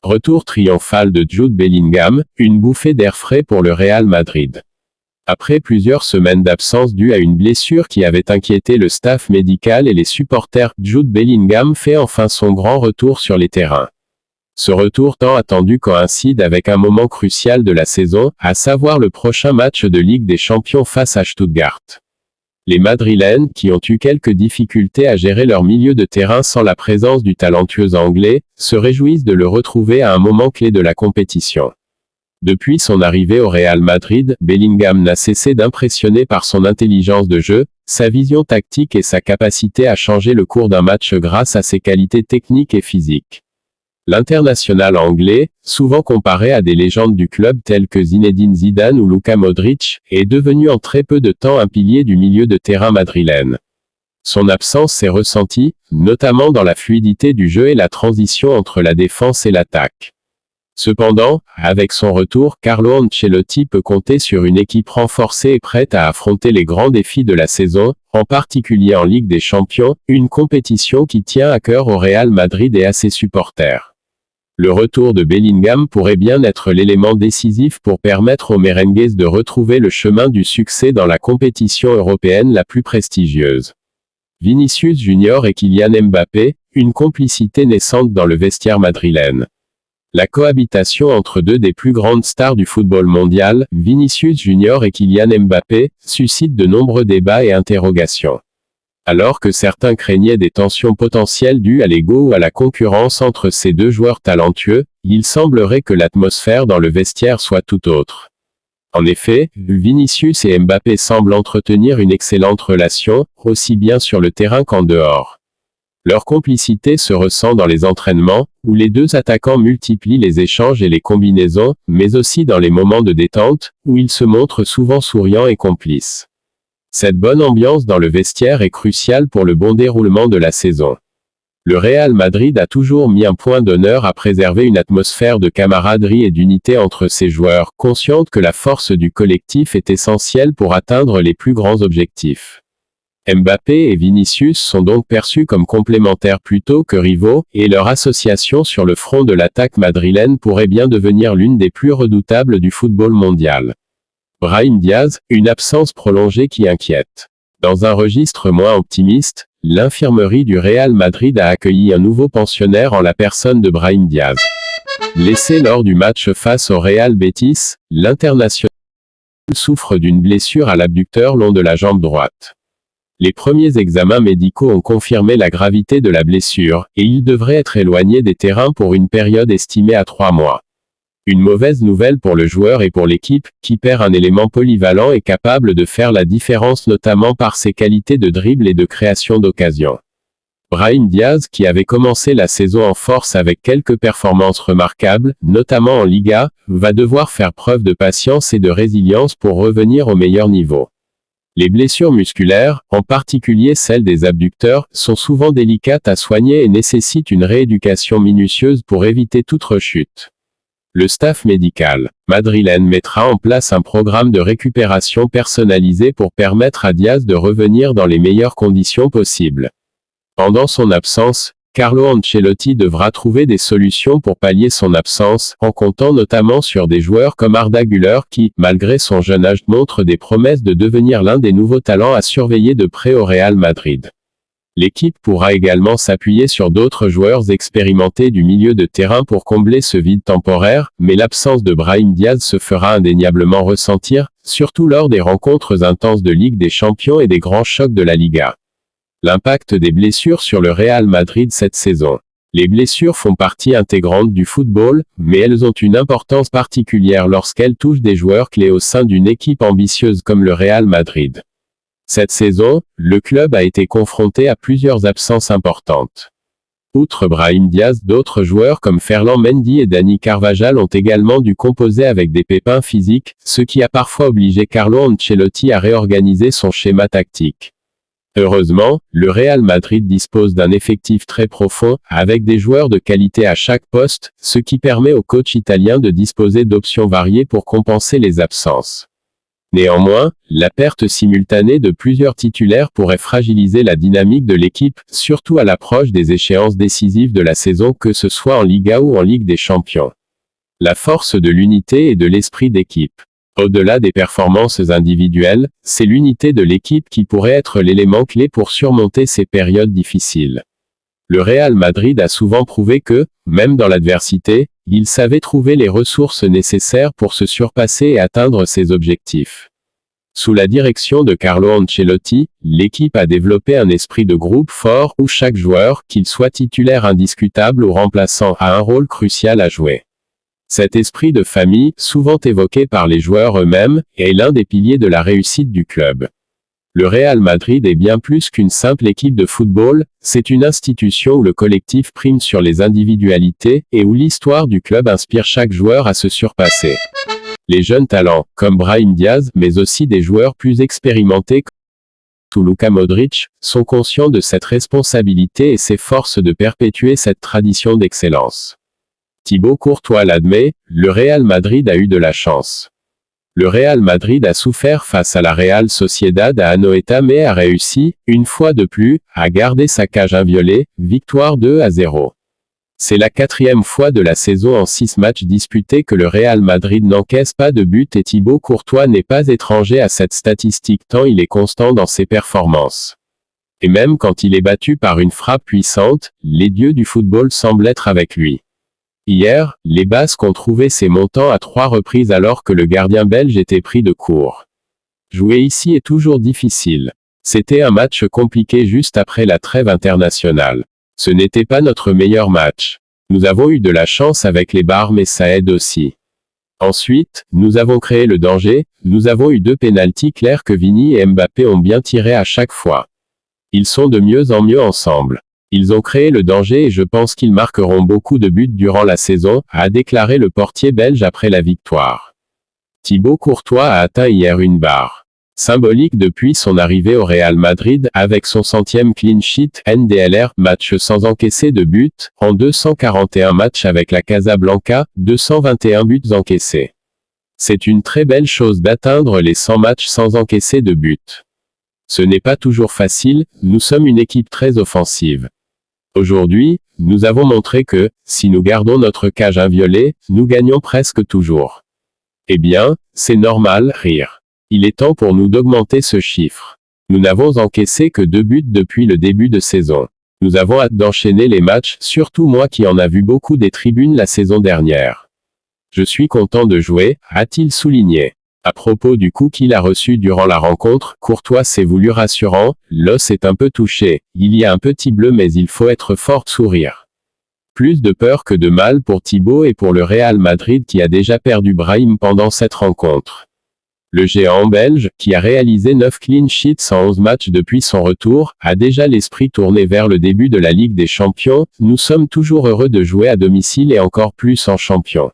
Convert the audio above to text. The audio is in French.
Retour triomphal de Jude Bellingham, une bouffée d'air frais pour le Real Madrid. Après plusieurs semaines d'absence due à une blessure qui avait inquiété le staff médical et les supporters, Jude Bellingham fait enfin son grand retour sur les terrains. Ce retour tant attendu coïncide avec un moment crucial de la saison, à savoir le prochain match de Ligue des Champions face à Stuttgart. Les Madrilènes, qui ont eu quelques difficultés à gérer leur milieu de terrain sans la présence du talentueux Anglais, se réjouissent de le retrouver à un moment clé de la compétition. Depuis son arrivée au Real Madrid, Bellingham n'a cessé d'impressionner par son intelligence de jeu, sa vision tactique et sa capacité à changer le cours d'un match grâce à ses qualités techniques et physiques. L'international anglais, souvent comparé à des légendes du club telles que Zinedine Zidane ou Luka Modric, est devenu en très peu de temps un pilier du milieu de terrain madrilène. Son absence s'est ressentie, notamment dans la fluidité du jeu et la transition entre la défense et l'attaque. Cependant, avec son retour, Carlo Ancelotti peut compter sur une équipe renforcée et prête à affronter les grands défis de la saison, en particulier en Ligue des Champions, une compétition qui tient à cœur au Real Madrid et à ses supporters. Le retour de Bellingham pourrait bien être l'élément décisif pour permettre aux merengues de retrouver le chemin du succès dans la compétition européenne la plus prestigieuse. Vinicius Junior et Kylian Mbappé, une complicité naissante dans le vestiaire madrilène. La cohabitation entre deux des plus grandes stars du football mondial, Vinicius Junior et Kylian Mbappé, suscite de nombreux débats et interrogations. Alors que certains craignaient des tensions potentielles dues à l'ego ou à la concurrence entre ces deux joueurs talentueux, il semblerait que l'atmosphère dans le vestiaire soit tout autre. En effet, Vinicius et Mbappé semblent entretenir une excellente relation, aussi bien sur le terrain qu'en dehors. Leur complicité se ressent dans les entraînements, où les deux attaquants multiplient les échanges et les combinaisons, mais aussi dans les moments de détente, où ils se montrent souvent souriants et complices. Cette bonne ambiance dans le vestiaire est cruciale pour le bon déroulement de la saison. Le Real Madrid a toujours mis un point d'honneur à préserver une atmosphère de camaraderie et d'unité entre ses joueurs, consciente que la force du collectif est essentielle pour atteindre les plus grands objectifs. Mbappé et Vinicius sont donc perçus comme complémentaires plutôt que rivaux, et leur association sur le front de l'attaque madrilène pourrait bien devenir l'une des plus redoutables du football mondial. Brahim Diaz, une absence prolongée qui inquiète. Dans un registre moins optimiste, l'infirmerie du Real Madrid a accueilli un nouveau pensionnaire en la personne de Brahim Diaz. Blessé lors du match face au Real Betis, l'international souffre d'une blessure à l'abducteur long de la jambe droite. Les premiers examens médicaux ont confirmé la gravité de la blessure, et il devrait être éloigné des terrains pour une période estimée à 3 mois. Une mauvaise nouvelle pour le joueur et pour l'équipe, qui perd un élément polyvalent et capable de faire la différence notamment par ses qualités de dribble et de création d'occasion. Brahim Diaz, qui avait commencé la saison en force avec quelques performances remarquables, notamment en Liga, va devoir faire preuve de patience et de résilience pour revenir au meilleur niveau. Les blessures musculaires, en particulier celles des abducteurs, sont souvent délicates à soigner et nécessitent une rééducation minutieuse pour éviter toute rechute. Le staff médical madrilène mettra en place un programme de récupération personnalisé pour permettre à Diaz de revenir dans les meilleures conditions possibles. Pendant son absence, Carlo Ancelotti devra trouver des solutions pour pallier son absence, en comptant notamment sur des joueurs comme Arda Güler qui, malgré son jeune âge, montre des promesses de devenir l'un des nouveaux talents à surveiller de près au Real Madrid. L'équipe pourra également s'appuyer sur d'autres joueurs expérimentés du milieu de terrain pour combler ce vide temporaire, mais l'absence de Brahim Diaz se fera indéniablement ressentir, surtout lors des rencontres intenses de Ligue des Champions et des grands chocs de la Liga. L'impact des blessures sur le Real Madrid cette saison. Les blessures font partie intégrante du football, mais elles ont une importance particulière lorsqu'elles touchent des joueurs clés au sein d'une équipe ambitieuse comme le Real Madrid. Cette saison, le club a été confronté à plusieurs absences importantes. Outre Brahim Diaz, d'autres joueurs comme Ferland Mendy et Dani Carvajal ont également dû composer avec des pépins physiques, ce qui a parfois obligé Carlo Ancelotti à réorganiser son schéma tactique. Heureusement, le Real Madrid dispose d'un effectif très profond, avec des joueurs de qualité à chaque poste, ce qui permet au coach italien de disposer d'options variées pour compenser les absences. Néanmoins, la perte simultanée de plusieurs titulaires pourrait fragiliser la dynamique de l'équipe, surtout à l'approche des échéances décisives de la saison, que ce soit en Liga ou en Ligue des Champions. La force de l'unité et de l'esprit d'équipe. Au-delà des performances individuelles, c'est l'unité de l'équipe qui pourrait être l'élément clé pour surmonter ces périodes difficiles. Le Real Madrid a souvent prouvé que, même dans l'adversité, il savait trouver les ressources nécessaires pour se surpasser et atteindre ses objectifs. Sous la direction de Carlo Ancelotti, l'équipe a développé un esprit de groupe fort où chaque joueur, qu'il soit titulaire indiscutable ou remplaçant, a un rôle crucial à jouer. Cet esprit de famille, souvent évoqué par les joueurs eux-mêmes, est l'un des piliers de la réussite du club. Le Real Madrid est bien plus qu'une simple équipe de football, c'est une institution où le collectif prime sur les individualités et où l'histoire du club inspire chaque joueur à se surpasser. Les jeunes talents, comme Brahim Diaz, mais aussi des joueurs plus expérimentés comme Luka Modric, sont conscients de cette responsabilité et s'efforcent de perpétuer cette tradition d'excellence. Thibaut Courtois l'admet, le Real Madrid a eu de la chance. Le Real Madrid a souffert face à la Real Sociedad à Anoeta mais a réussi, une fois de plus, à garder sa cage inviolée, victoire 2-0. C'est la 4e fois de la saison en 6 matchs disputés que le Real Madrid n'encaisse pas de but et Thibaut Courtois n'est pas étranger à cette statistique tant il est constant dans ses performances. Et même quand il est battu par une frappe puissante, les dieux du football semblent être avec lui. Hier, les Basques ont trouvé ces montants à 3 reprises alors que le gardien belge était pris de court. Jouer ici est toujours difficile. C'était un match compliqué juste après la trêve internationale. Ce n'était pas notre meilleur match. Nous avons eu de la chance avec les barres mais ça aide aussi. Ensuite, nous avons créé le danger, nous avons eu 2 pénaltys clairs que Vini et Mbappé ont bien tirés à chaque fois. Ils sont de mieux en mieux ensemble. Ils ont créé le danger et je pense qu'ils marqueront beaucoup de buts durant la saison, a déclaré le portier belge après la victoire. Thibaut Courtois a atteint hier une barre symbolique depuis son arrivée au Real Madrid avec son 100e clean sheet NDLR, match sans encaisser de but, en 241 matchs avec la Casablanca, 221 buts encaissés. C'est une très belle chose d'atteindre les 100 matchs sans encaisser de but. Ce n'est pas toujours facile, nous sommes une équipe très offensive. Aujourd'hui, nous avons montré que, si nous gardons notre cage inviolée, nous gagnons presque toujours. Eh bien, c'est normal, rire. Il est temps pour nous d'augmenter ce chiffre. Nous n'avons encaissé que 2 buts depuis le début de saison. Nous avons hâte d'enchaîner les matchs, surtout moi qui en a vu beaucoup des tribunes la saison dernière. Je suis content de jouer, a-t-il souligné. À propos du coup qu'il a reçu durant la rencontre, Courtois s'est voulu rassurant, l'os est un peu touché, il y a un petit bleu mais il faut être fort sourire. Plus de peur que de mal pour Thibaut et pour le Real Madrid qui a déjà perdu Brahim pendant cette rencontre. Le géant belge, qui a réalisé 9 clean sheets en 11 matchs depuis son retour, a déjà l'esprit tourné vers le début de la Ligue des Champions, nous sommes toujours heureux de jouer à domicile et encore plus en champion.